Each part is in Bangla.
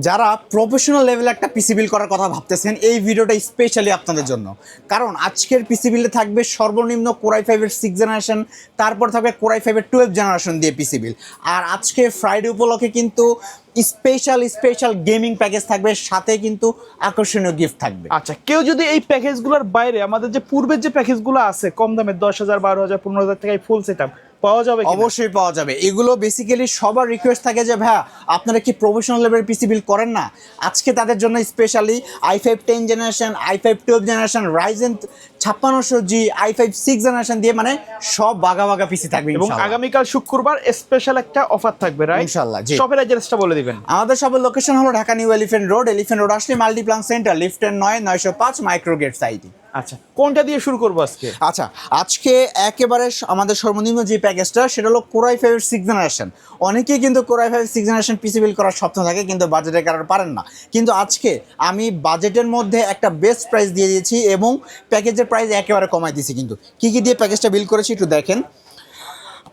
যারা প্রফেশনাল লেভেলে একটা পিসি বিল করার কথা ভাবতেছেন, এই ভিডিওটা স্পেশালি আপনাদের জন্য। কারণ আজকের পিসি বিলে থাকবে সর্বনিম্ন কোরাই ফাইভের 6 জেনারেশন, তারপর থাকবে কোরাই ফাইভের 12 জেনারেশন দিয়ে পিসি বিল। আর আজকে ফ্রাইডে উপলক্ষে কিন্তু স্পেশাল গেমিং প্যাকেজ থাকবে, সাথে কিন্তু আকর্ষণীয় গিফট থাকবে। আচ্ছা, কেউ যদি এই প্যাকেজগুলোর বাইরে আমাদের যে পূর্বের যে প্যাকেজগুলো আছে কম দামে 10,000, 12,000, 15,000 টাকায় ফুল সেটআপ পাওয়া যাবে কিনা? অবশ্যই পাওয়া যাবে। এগুলো বেসিক্যালি সবার রিকোয়েস্ট থাকে যে ভাইয়া আপনারা কি প্রফেশনাল লেভেলের পিসি বিল করেন না। আজকে তাদের জন্য specially i5 10 generation, i5 12 generation, Ryzen 5600G, i5 6 generation দিয়ে মানে সব বাগা বাগা পিসি থাকবে এবং ইনশাআল্লাহ। আগামীকাল শুক্রবার স্পেশাল একটা অফার থাকবে, রাইট? ইনশাআল্লাহ, জি। শপের অ্যাড্রেসটা বলে দিবেন। আমাদের সবের লোকেশন হলো Dhaka new elephant road. Elephant road আসলে মাল্টিপ্লান সেন্টার, লিফটের 905 মাইক্রোগেট সাইটি। আচ্ছা, কোনটা দিয়ে শুরু করবো আজকে? আচ্ছা, আজকে একেবারে আমাদের সর্বনিম্ন যে প্যাকেজটা সেটা হলো কোরাই ফাইভের 6 জেনারেশন। অনেকেই কিন্তু কোরাই ফাইভ 6 জেনারেশন পিসি বিল করার স্বপ্ন থাকে, কিন্তু বাজেটের কারণে পারেন না। কিন্তু আজকে আমি বাজেটের মধ্যে একটা বেস্ট প্রাইস দিয়ে দিয়েছি এবং প্যাকেজের প্রাইস একেবারে কমাই দিয়েছি। কিন্তু কী কী দিয়ে প্যাকেজটা বিল করেছি একটু দেখেন।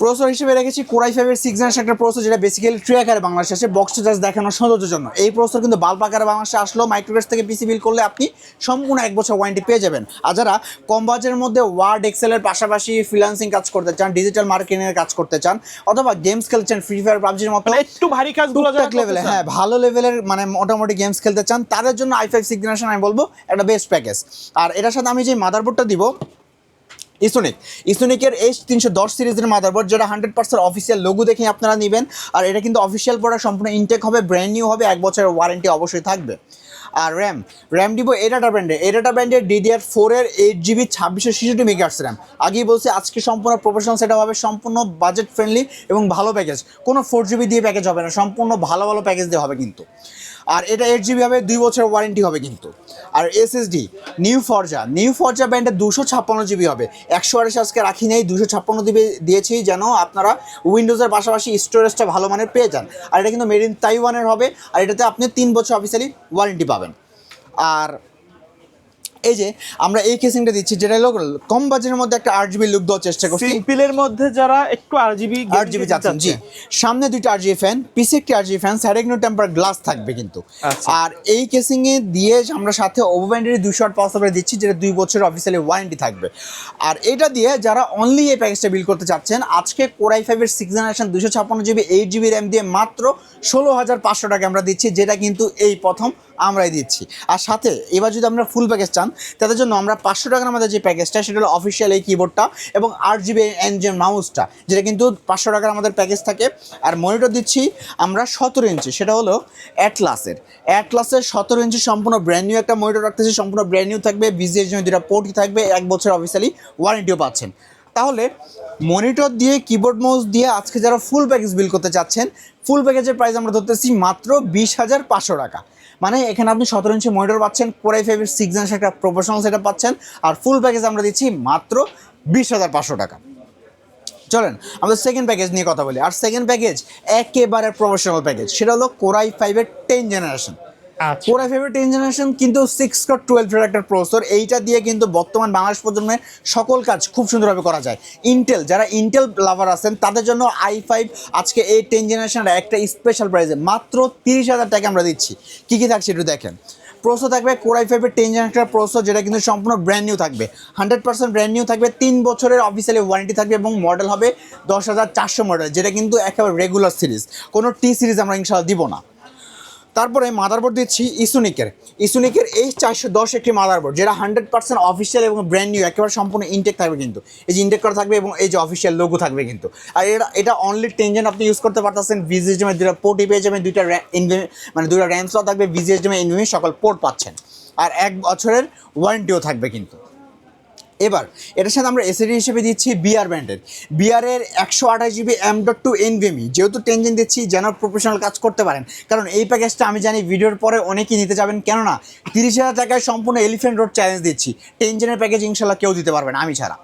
প্রসেসর হিসেবে রেখেছি কোরাই ফাইভের 6 জেনারেশন একটা প্রসেসর, যেটা বেসিক্যালি ট্রি আকারে বাংলাদেশে আসে, বক্স টু জাস্ট দেখানোর সৌন্দর্যের জন্য। এই প্রসেসর কিন্তু বাল্ব আকারে বাংলাদেশে আসলো। মাইক্রোগেটস থেকে পিসি বিল করলে আপনি সম্পূর্ণ 1 বছর ওয়ারেন্টি পেয়ে যাবেন। আর যারা কম বাজেটের মধ্যে ওয়ার্ড এক্সেলের পাশাপাশি ফ্রিল্যান্সিং কাজ করতে চান, ডিজিটাল মার্কেটিংয়ের কাজ করতে চান, অথবা গেমস খেলছেন ফ্রি ফায়ার, পাবজির মতো মানে একটু ভারী কাজগুলো যারা লেভেলে, হ্যাঁ ভালো লেভেলের মানে মোটামুটি গেমস খেলতে চান, তাদের জন্য i5 6 জেনারেশন আমি বলবো একটা বেস্ট প্যাকেজ। আর এটার সাথে আমি যে মাদারবোর্ডটা দিব ইসোনিকের H310 সিরিজের মাদারবোর্ড, যেটা 100% অফিসিয়াল লোগো দেখে আপনারা নেবেন। আর এটা কিন্তু অফিসিয়াল প্রোডাক্ট, সম্পূর্ণ ইনটেক হবে, ব্র্যান্ড নিউ হবে, 1 বছরের ওয়ারেন্টি অবশ্যই থাকবে। আর র্যাম দিব এডাটা ব্র্যান্ডের DDR4 এর 8GB 2666 মেগাহার্টজ র্যাম। আগেই বলছি আজকে সম্পূর্ণ প্রফেশনাল সেটআপ হবে, সম্পূর্ণ বাজেট ফ্রেন্ডলি এবং ভালো প্যাকেজ। কোনো 4GB দিয়ে প্যাকেজ হবে না, সম্পূর্ণ ভালো ভালো প্যাকেজ দিয়ে হবে কিন্তু। আর এটা 8GB হবে, 2 বছর ওয়ারেন্টি হবে কিন্তু। আর SSD নিউ ফরজা ব্র্যান্ডের 256GB হবে। 128 আজকে রাখি নেই, 256GB দিয়েছি যেন আপনারা উইন্ডোজের পাশাপাশি স্টোরেজটা ভালো মানের পেয়ে যান। আর এটা কিন্তু মেড ইন তাইওয়ানের হবে, আর এটাতে আপনি 3 বছর অফিসিয়ালি ওয়ারেন্টি পাবেন। আর এই যে আমরা এই কেসিংটা দিচ্ছি, যেটা হলো কম বাজেটের মধ্যে একটা 8GB লুক দেওয়ার চেষ্টা করছি। সিম্পলের মধ্যে যারা একটু RGB চাচ্ছেন, জি। সামনে 2টা RGB ফ্যান, পিছে একটি RGB ফ্যান, সাইডে কিন্তু টেম্পার গ্লাস থাকবে কিন্তু। আর এই কেসিংয়ে দিয়ে আমরা সাথে ওভো ব্যান্ডের 200 ওয়াট পাওয়ার সাপ্লাই দিচ্ছি, যেটা 2 বছরের অফিসিয়ালি ওয়ারেন্টি থাকবে। আর এটা দিয়ে যারা অনলি এই প্যাকেজটা বিল করতে চাচ্ছেন, আজকে কোরাই ফাইভের 6 জেনারেশন 256GB 8GB র্যাম দিয়ে মাত্র 16,500 টাকা আমরা দিচ্ছি, যেটা কিন্তু এই প্রথম আমরাই দিচ্ছি। আর সাথে এবার যদি আমরা ফুল প্যাকেজ চান, তাদের জন্য আমরা 500 টাকার আমাদের যে প্যাকেজটা, সেটা হলো অফিসিয়াল এই কিবোর্ডটা এবং 8GB এনজেন মাউসটা, যেটা কিন্তু 500 টাকার আমাদের প্যাকেজ থাকে। আর মনিটর দিচ্ছি আমরা 17 ইঞ্চি, সেটা হলো অ্যাটলাসের 17 ইঞ্চি সম্পূর্ণ ব্র্যান্ড নিউ একটা মনিটর রাখতেছি, সম্পূর্ণ ব্র্যান্ড নিউ থাকবে, BGA জন্য 2টা পোর্টই থাকবে, 1 বছর অফিসিয়ালি ওয়ারেন্টিও পাচ্ছেন। তাহলে মনিটর দিয়ে কিবোর্ড মাউস দিয়ে আজকে যারা ফুল প্যাকেজ বিল করতে চাচ্ছেন, ফুল প্যাকেজের প্রাইস আমরা ধরতেছি মাত্র 20,500 টাকা। মানে এখানে আপনি 17 ইঞ্চি মনিটর পাচ্ছেন, কোরাই ফাইভের 6 জেনারেশন একটা প্রফেশনাল সেটআপ পাচ্ছেন, আর ফুল প্যাকেজ আমরা দিচ্ছি মাত্র 20,500 টাকা। চলেন আমাদের সেকেন্ড প্যাকেজ নিয়ে কথা বলি। আর সেকেন্ড প্যাকেজ একেবারে প্রফেশনাল প্যাকেজ, সেটা হলো কোরাই ফাইভের 10 জেনারেশন। কোরাই ফাইভের 10 জেনারেশন কিন্তু 6 কোর 12 এর একটা প্রসেসর। এইটা দিয়ে কিন্তু বর্তমান বাংলাদেশ প্রজন্মের সকল কাজ খুব সুন্দরভাবে করা যায়। যারা ইন্টেল লাভার আছেন, তাদের জন্য i5 আজকে এই 10 জেনারেশনের একটা স্পেশাল প্রাইসে মাত্র 30,000 টাকা আমরা দিচ্ছি। কী কী থাকছে একটু দেখেন। প্রসেসর থাকবে কোরাই ফাইভের 10 জেনারেশনের প্রসেসর, যেটা কিন্তু সম্পূর্ণ ব্র্যান্ড নিউ থাকবে, 100% ব্র্যান্ড নিউ থাকবে, 3 বছরের অফিসিয়ালি ওয়ারেন্টি থাকবে এবং মডেল হবে 10,400 মডেল, যেটা কিন্তু একেবারে রেগুলার সিরিজ, কোনো টি সিরিজ আমরা ইনশাআল্লাহ দিব না। তারপরে মাদারবোর্ড দিচ্ছি ইসোনিকের H410 একটি মাদারবোর্ড, যেটা 100% অফিসিয়াল এবং ব্র্যান্ড নিউ, একেবারে সম্পূর্ণ ইনটেক থাকবে কিন্তু। এই যে ইনটেক করা থাকবে এবং এই যে অফিসিয়াল লোগো থাকবে কিন্তু। আর এটা অনলি 10 জেন আপনি ইউজ করতে পারতেছেন। VGA 2টা পোর্টই পেয়ে যাবেন, 2টা মানে 2টা র্যাম স্লট থাকবে, VGA NVMe সকল পোর্ট পাচ্ছেন, আর 1 বছরের ওয়ারেন্টিও থাকবে কিন্তু। এবার এটার সাথে আমরা এসএসডি হিসেবে দিচ্ছি বিআরের 128GB M.2 NVMe, যেহেতু 10 জেন দিচ্ছি যেন প্রফেশনাল কাজ করতে পারেন। কারণ এই প্যাকেজটা আমি জানি ভিডিওর পরে অনেকেই নিতে যাবেন, কেননা 30,000 টাকায় সম্পূর্ণ এলিফ্যান্ট রোড চ্যালেঞ্জ দিচ্ছি। 10 জেনের প্যাকেজ ইনশাল্লাহ কেউ দিতে পারবে না, আমি ছাড়া।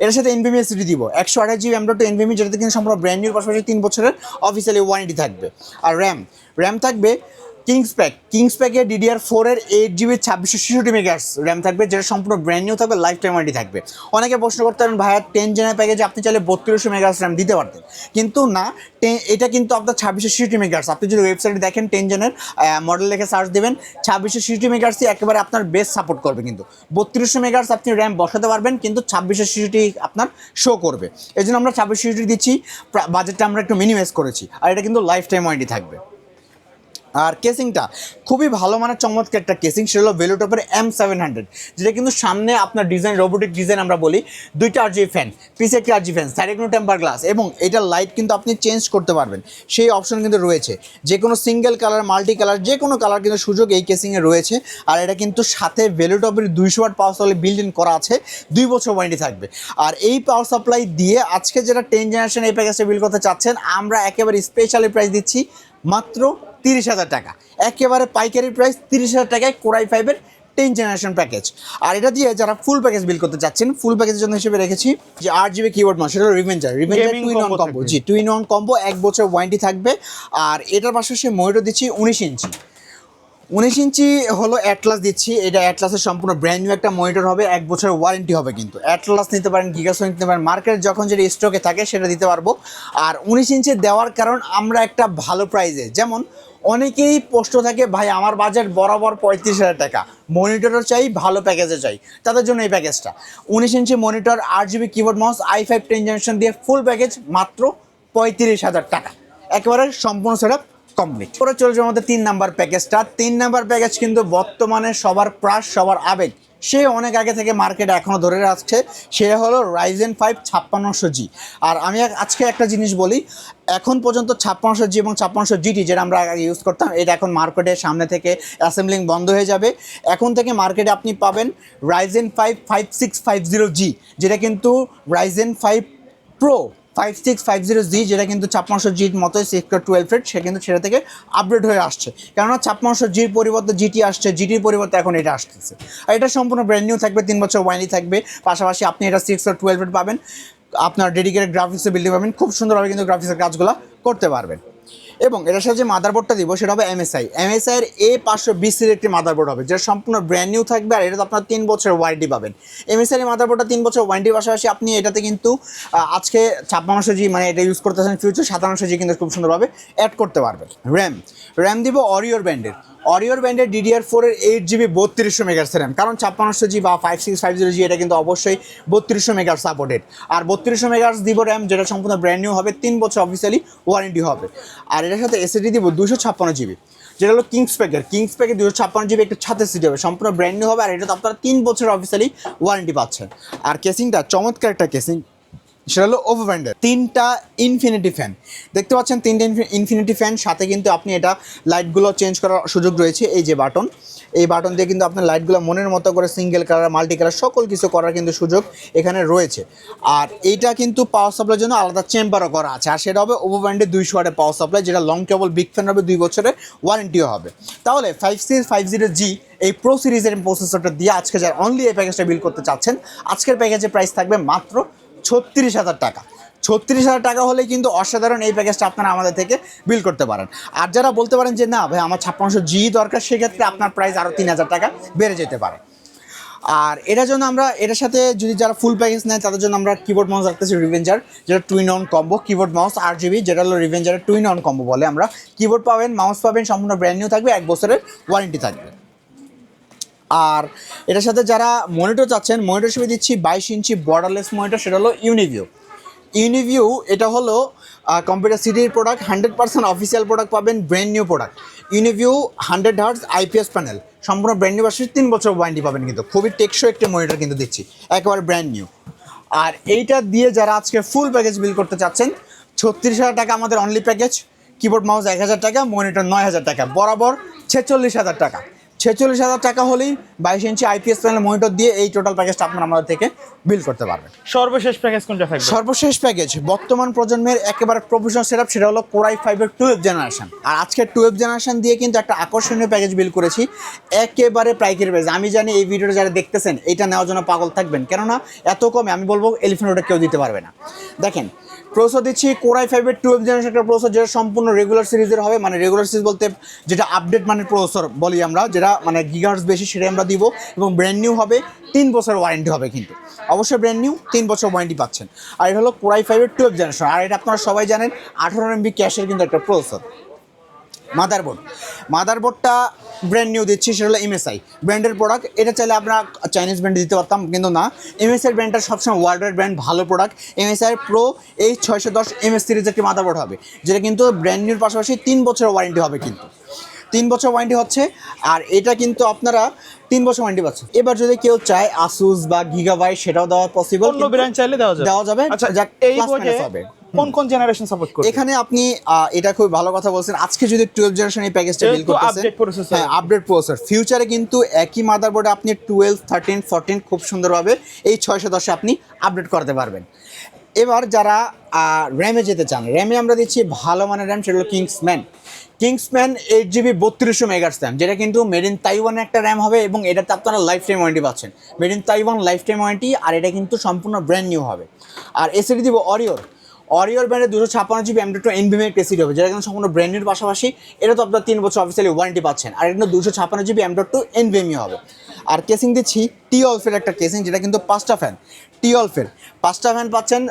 এর সাথে NVMe এসএসডি দিব 128GB M.2 NVMe, যেটাতে কিন্তু সম্পূর্ণ ব্র্যান্ড নিউর পাশাপাশি 3 বছরের অফিসিয়ালি ওয়ারেন্টি থাকবে। আর র্যাম থাকবে কিংস প্যাকে DDR4 এর 8GB 2666 মেগাহার্টজ র্যাম থাকবে, যেটা সম্পূর্ণ ব্র্যান্ড নিউ থাকবে, লাইফ টাইম ওয়ারেন্টি থাকবে। অনেকে প্রশ্ন করতে পারেন ভাইয়া 10 জেনের প্যাকেজে আপনি চাইলে 3200 মেগাহার্টজ র্যাম দিতে পারতেন, কিন্তু না, এটা কিন্তু আপনার 2666 মেগাহার্টজ। আপনি যদি ওয়েবসাইটে দেখেন 10 জেনের মডেল লিখে সার্চ দেবেন, 2666 মেগাহার্টজই একেবারে আপনার বেস্ট সাপোর্ট করবে। কিন্তু 3200 মেগাহার্টজ আপনি র্যাম বসাতে পারবেন, কিন্তু 2666 আপনার শো করবে। এই জন্য আমরা 2666 দিচ্ছি, বাজেটটা আমরা একটু মিনিমাইজ করেছি, আর এটা কিন্তু লাইফ টাইম ওয়ারেন্টি থাকবে। আর কেসিংটা খুবই ভালো মানের চমৎকার একটা কেসিং, সেটা হলো ভেলোটপের M700, যেটা কিন্তু সামনে আপনার ডিজাইন রোবোটিক ডিজাইন আমরা বলি, 2টা RGB ফ্যান, পিছে একটি RGB ফ্যান, সাইডে কোনো টেম্পার গ্লাস, এবং এটার লাইট কিন্তু আপনি চেঞ্জ করতে পারবেন, সেই অপশন কিন্তু রয়েছে। যে কোনো সিঙ্গেল কালার, মাল্টি কালার, যে কোনো কালার কিন্তু সুযোগ এই কেসিংয়ে রয়েছে। আর এটা কিন্তু সাথে ভেলোটপের 200 watt power supply build in করা আছে, 2 বছর ওয়ারেন্টি থাকবে। আর এই পাওয়ার সাপ্লাই দিয়ে আজকে যারা 10 জেনারেশন এই প্যাকেজটা বিল করতে চাচ্ছেন, আমরা একেবারে স্পেশালি প্রাইস দিচ্ছি মাত্র 30,000 টাকা, একেবারে পাইকারি প্রাইস 30,000 টাকায় কোরাই 5-এর 10 জেনারেশন প্যাকেজ। আর এটা দিয়ে যারা ফুল প্যাকেজ বিল করতে চাচ্ছেন, ফুল প্যাকেজের জন্য হিসেবে রেখেছি যে 8GB কিবোর্ড মাউস, সেটা রিভেঞ্জার 2-in-1 কম্বো। জি, 2-in-1 কম্বো, 1 বছর ওয়ারেন্টি থাকবে। আর এটার পাশাপাশি মনিটর দিচ্ছি 19 ইঞ্চি। 19 ইঞ্চি হলো অ্যাটলাস দিচ্ছি, এটা অ্যাটলাসের সম্পূর্ণ ব্র্যান্ড নিউ একটা মনিটর হবে, 1 বছরের ওয়ারেন্টি হবে। কিন্তু অ্যাটলাস নিতে পারেন, গিগাসনিক নিতে পারেন, মার্কেট যখন যেটা স্টকে থাকে সেটা দিতে পারবো। আর 19 ইঞ্চি দেওয়ার কারণ আমরা একটা ভালো প্রাইজে, যেমন অনেকেই প্রশ্ন থাকে ভাই আমার বাজেট বরাবর 35,000 টাকা, মনিটরও চাই, ভালো প্যাকেজে চাই, তাদের জন্য এই প্যাকেজটা 19 inch monitor, 8GB keyboard mouse, i5 10 generation দিয়ে ফুল প্যাকেজ মাত্র 35,000 টাকা, একেবারে সম্পূর্ণ সেটআপ কমপ্লিট। পরে চলে যাওয়ার মধ্যে 3 নাম্বার প্যাকেজটা। 3 নাম্বার প্যাকেজ কিন্তু বর্তমানে সবার প্রাস, সবার আবেগ, সে অনেক আগে থেকে মার্কেটে এখনও ধরে রাখছে, সে হলো Ryzen 5 5600G। আর আমি আজকে একটা জিনিস বলি, এখন পর্যন্ত 5600G এবং 5600GT যেটা আমরা আগে ইউজ করতাম, এটা এখন মার্কেটের সামনে থেকে অ্যাসেম্বলিং বন্ধ হয়ে যাবে। এখন থেকে মার্কেটে আপনি পাবেন Ryzen 5 5650G, যেটা কিন্তু Ryzen 5 Pro 5650G, যেটা কিন্তু 5600Gর মতোই 612 থ্রেড, সে কিন্তু সেটা থেকে আপডেট হয়ে আসছে, কেননা 5600Gর পরিবর্তে GT আসছে, GTর পরিবর্তে এখন এটা আসতেছে। আর এটা সম্পূর্ণ ব্র্যান্ড নিউ থাকবে, 3 বছর ওয়ারেন্টি থাকবে, পাশাপাশি আপনি এটা 612 থ্রেড পাবেন, আপনার ডেডিকেটেড গ্রাফিক্সের বিল্ডিং পাবেন, খুব সুন্দরভাবে কিন্তু গ্রাফিক্সের কাজগুলো করতে পারবেন। এবং এটার সাথে যে মাদারবোর্ডটা দিব সেটা হবে MSI এর A520 সিরিজের একটি মাদারবোর্ড হবে, যেটা সম্পূর্ণ ব্র্যান্ড নিউ থাকবে। আর এটা আপনার 3 বছরের ওয়ারেন্টি পাবেন। MSI এর মাদারবোর্ডটা 3 বছর ওয়ারেন্টির পাশাপাশি আপনি এটাতে কিন্তু আজকে 5600G মানে এটা ইউজ করতেছেন, ফিউচার 5700G কিন্তু খুব সুন্দরভাবে অ্যাড করতে পারবেন। র্যাম দিব অরিওর ব্যান্ডের DDR4 এর 8GB 3200 মেগাহার্টজ র্যাম, কারণ 5600G বা 5650G এটা কিন্তু অবশ্যই 3200 মেগাহার্টজ সাপোর্টেড। আর 3200 মেগাহার্টজ দিব র্যাম, যেটা সম্পূর্ণ ব্র্যান্ড নিউ হবে, 3 বছর অফিসিয়ালি ওয়ারেন্টি হবে। আর এটার সাথে SSD দিব 256GB, যেটা হলো কিংস প্যাকের 256GB একটা ছাতে সিটি হবে, সম্পূর্ণ ব্র্যান্ড নিউ হবে। আর এটা তো আপনারা 3 বছর অফিসিয়ালি ওয়ারেন্টি পাচ্ছেন। আর কেসিংটা চমৎকার একটা কেসিং, সেটা হলো ওভারব্যান্ডের 3টা ইনফিনিটি ফ্যান দেখতে পাচ্ছেন, 3টা ইনফিনিটি ফ্যান, সাথে কিন্তু আপনি এটা লাইটগুলো চেঞ্জ করার সুযোগ রয়েছে। এই যে বাটন, এই বাটন দিয়ে কিন্তু আপনার লাইটগুলো মনের মতো করে সিঙ্গেল কালার, মাল্টি কালার সকল কিছু করার কিন্তু সুযোগ এখানে রয়েছে। আর এইটা কিন্তু পাওয়ার সাপ্লাইয়ের জন্য আলাদা চেম্বারও করা আছে, আর সেটা হবে ওভারব্যান্ডের 200 ওয়াটের পাওয়ার সাপ্লাই, যেটা লং কেবল বিগ ফ্যান হবে, 2 বছরের ওয়ারেন্টিও হবে। তাহলে 5650G এই প্রো সিরিজের প্রসেসরটা দিয়ে আজকে যারা অনলি এই প্যাকেজটা বিল করতে চাচ্ছেন, আজকের প্যাকেজের প্রাইস থাকবে মাত্র 36,000 টাকা। 36,000 টাকা হলে কিন্তু অসাধারণ এই প্যাকেজটা আপনারা আমাদের থেকে বিল করতে পারেন। আর যারা বলতে পারেন যে না ভাই আমার 5600G দরকার, সেক্ষেত্রে আপনার প্রাইস আরও 3,000 টাকা বেড়ে যেতে পারে। আর এটার জন্য আমরা এটার সাথে যদি যারা ফুল প্যাকেজ নেয় তাদের জন্য আমরা কিবোর্ড মাউস রাখতেছি রিভেঞ্জার, যেটা 2-in-1 combo, keyboard mouse 8GB, যেটা হলো রিভেঞ্জারের 2-in-1 কম্বো বলে আমরা। কিবোর্ড পাবেন, মাউস পাবেন, সম্পূর্ণ ব্র্যান্ড নিউ থাকবে, 1 বছরের ওয়ারেন্টি থাকবে। আর এটার সাথে যারা মনিটর চাচ্ছেন, মনিটর হিসেবে দিচ্ছি 22 ইঞ্চি বর্ডারলেস মনিটর, সেটা হলো ইউনিভিউ। এটা হলো কম্পিউটার সিটির প্রোডাক্ট, 100% অফিসিয়াল প্রোডাক্ট পাবেন, brand new product. Uniview 100 hertz IPS panel, সম্পূর্ণ ব্র্যান্ড নিউ আসলে 3 বছর ওয়ারেন্টি পাবেন, কিন্তু খুবই টেকসই একটা মনিটর কিন্তু দিচ্ছি, একেবারে ব্র্যান্ড নিউ। আর এইটা দিয়ে যারা আজকে ফুল প্যাকেজ বিল করতে চাচ্ছেন, 36,000 টাকা আমাদের অনলি প্যাকেজ, কিবোর্ড মাউস 1,000 টাকা, মনিটর 9,000 টাকা, বরাবর 46,000 টাকা। 46,000 টাকা হলেই 22 ইঞ্চি IPS প্যানেল মনিটর দিয়ে এই টোটাল প্যাকেজটা আপনারা আমাদের থেকে বিল করতে পারবেন। সর্বশেষ প্যাকেজ কোনটা থাকবে? সর্বশেষ প্যাকেজ বর্তমান প্রজন্মের একেবারে প্রফেশনাল সেটআপ, সেটা হলো কোরাই 5-এর 12th জেনারেশন। আর আজকে 12th জেনারেশন দিয়ে কিন্তু একটা আকর্ষণীয় প্যাকেজ বিল করেছি, একেবারে পাইকারি প্রাইস। আমি জানি এই ভিডিওটা যারা দেখতেছেন এটা নেওয়ার জন্য পাগল থাকবেন, কেননা এত কমে আমি বলবো এলিফ্যান্ট রোডে কেউ দিতে পারবে না। দেখেন প্রসেসর দিচ্ছি কোরাই 5-এর 12 জেনারেশন একটা প্রসেসর, যেটা সম্পূর্ণ রেগুলার সিরিজের হবে, মানে রেগুলার সিরিজ বলতে যেটা আপডেট মানের প্রসেসর বলি আমরা, যেটা মানে গিগাহার্টজ বেশি সেটাই আমরা দিব, এবং ব্র্যান্ড নিউ হবে, 3 বছর ওয়ারেন্টি হবে কিন্তু, অবশ্যই ব্র্যান্ড নিউ 3 বছর ওয়ারেন্টি পাচ্ছেন। আর এটা হলো কোরাই 5-এর 12 জেনারেশন, আর এটা আপনারা সবাই জানেন 18 MB ক্যাশের কিন্তু একটা প্রসেসর। মাদারবোর্ডটা ব্র্যান্ড নিউ দিচ্ছি, সেটা হলো MSI ব্র্যান্ডের প্রোডাক্ট। এটা চাইলে আমরা চাইনিজ ব্র্যান্ড দিতে পারতাম, কিন্তু না, MSI ব্র্যান্ডটা সবসময় ওয়ার্ল্ডের ব্র্যান্ড, ভালো product. MSI Pro H610 MS সিরিজের একটি মাদারবোর্ড হবে, যেটা কিন্তু ব্র্যান্ড নিউর পাশাপাশি 3 বছরের ওয়ারেন্টি হবে কিন্তু, 3 বছর ওয়ারেন্টি হচ্ছে। আর এটা কিন্তু আপনারা 3 বছর ওয়ারেন্টি পাচ্ছেন। এবার যদি কেউ চায় আসুস বা গিগাবাইট, সেটাও দেওয়া পসিবল, অন্য ব্র্যান্ড চাইলে দেওয়া যাবে। আচ্ছা, এই বোর্ডে কোন জেনারেশন সাপোর্ট করবে? এখানে আপনি এটা খুব ভালো কথা বলছেন, আজকে যদি 12 জেনারেশন এই প্যাকেজটা বিল করতেছেন, হ্যাঁ আপডেট প্রসেসর, ফিউচারে কিন্তু একই মাদারবোর্ডে আপনি 12, 13, 14 খুব সুন্দরভাবে এই 610 আপনি আপডেট করতে পারবেন। এবার যারা র্যামে যেতে চান, র্যামে আমরা দিচ্ছি ভালো মানের র্যাম, সেটা হলো কিংসম্যান 8GB 3200 মেগাহার্টজ র্যাম, যেটা কিন্তু মেড ইন তাইওয়ানের একটা র্যাম হবে, এবং এটাতে আপনারা লাইফ টাইম ওয়ারেন্টি পাচ্ছেন, made in Taiwan lifetime warranty. আর এটা কিন্তু সম্পূর্ণ ব্র্যান্ড নিউ হবে। আর এসিডি দিব অরিওর ব্র্যান্ডের 256GB M.2 NVMe একটা এসিডি হবে, যেটা কিন্তু সম্পূর্ণ ব্র্যান্ডের পাশাপাশি এটা তো আপনার 3 বছর অফিসিয়ালি ওয়ারেন্টি পাচ্ছেন। আর এটা কিন্তু 256GB M.2 NVMe হবে। আর কেসিং দিচ্ছি টিওলফের একটা কেসিং, যেটা কিন্তু 5টা ফ্যান, টিওলফের 5টা ফ্যান পাচ্ছেন,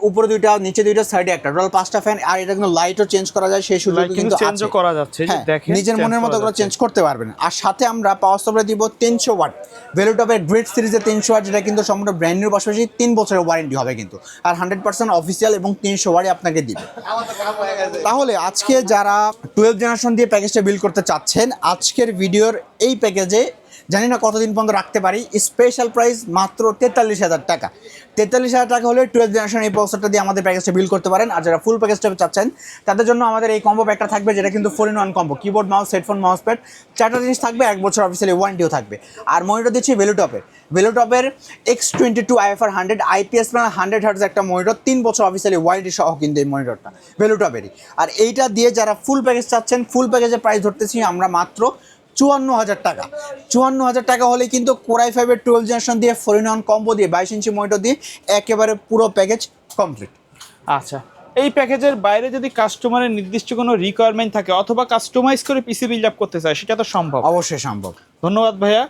উপরে 2টা, নিচে 2টা, সাইডে একটা, টোটাল 5টা ফ্যান। আর এটা কিন্তু লাইটও চেঞ্জ করা যায়, সেই সুযোগ কিন্তু চেঞ্জও করা যাচ্ছে, দেখেন নিজের মনের মতো করে চেঞ্জ করতে পারবেন। আর সাথে আমরা পাওয়ার সাপ্লাই দিব 300 ওয়াট ভেলুটপের গ্রেড সিরিজের 300 ওয়াট, যেটা কিন্তু সম্পূর্ণ ব্র্যান্ড নিউর পাশাপাশি 3 বছরের ওয়ারেন্টি হবে কিন্তু, আর 100% অফিসিয়াল, এবং 300 ওয়াটই আপনাকে দিবে। তাহলে আজকে যারা 12 জেনারেশন দিয়ে প্যাকেজটা বিল করতে চাচ্ছেন, আজকের ভিডিওর এই প্যাকেজে জানি না কতদিন পর্যন্ত রাখতে পারি, স্পেশাল প্রাইস মাত্র 43,000 টাকা। 43,000 টাকা হলে 12 জেনারেশন এই প্রসেসরটা দিয়ে আমাদের প্যাকেজটা বিল করতে পারেন। আর যারা ফুল প্যাকেজটা চাচ্ছেন, তাদের জন্য আমাদের এই কম্বো প্যাকটা থাকবে, যেটা কিন্তু 4-in-1 combo, keyboard, mouse, headphone, mouse pad, 4টা জিনিস থাকবে, 1 বছর অফিসিয়ালি ওয়ারেন্টিও থাকবে। আর মনিটর দিচ্ছি ভেলুটপের X22 IFR 100 IPS panel 100 Hz একটা মনিটর, 3 বছর অফিসিয়ালি ওয়ারেন্টি সহ কিন্তু এই মনিটরটা ভেলুটপেরই। আর এইটা দিয়ে যারা ফুল প্যাকেজ চাচ্ছেন, ফুল প্যাকেজের প্রাইস ধরতেছি আমরা মাত্র 54,000 টাকা। 54,000 টাকা হলে কিন্তু কোরাই 5-এর 12 জেনারেশন দিয়ে 4-in-1 কম্বো দিয়ে 22 ইঞ্চি মনিটর দিয়ে একেবারে পুরো প্যাকেজ কমপ্লিট। আচ্ছা, এই প্যাকেজের বাইরে যদি কাস্টমারের নির্দিষ্ট কোনো রিকোয়ারমেন্ট থাকে, অথবা কাস্টমাইজ করে পিসি বিল্ড আপ করতে চায়, সেটা তো সম্ভব? অবশ্যই সম্ভব। ধন্যবাদ ভাইয়া।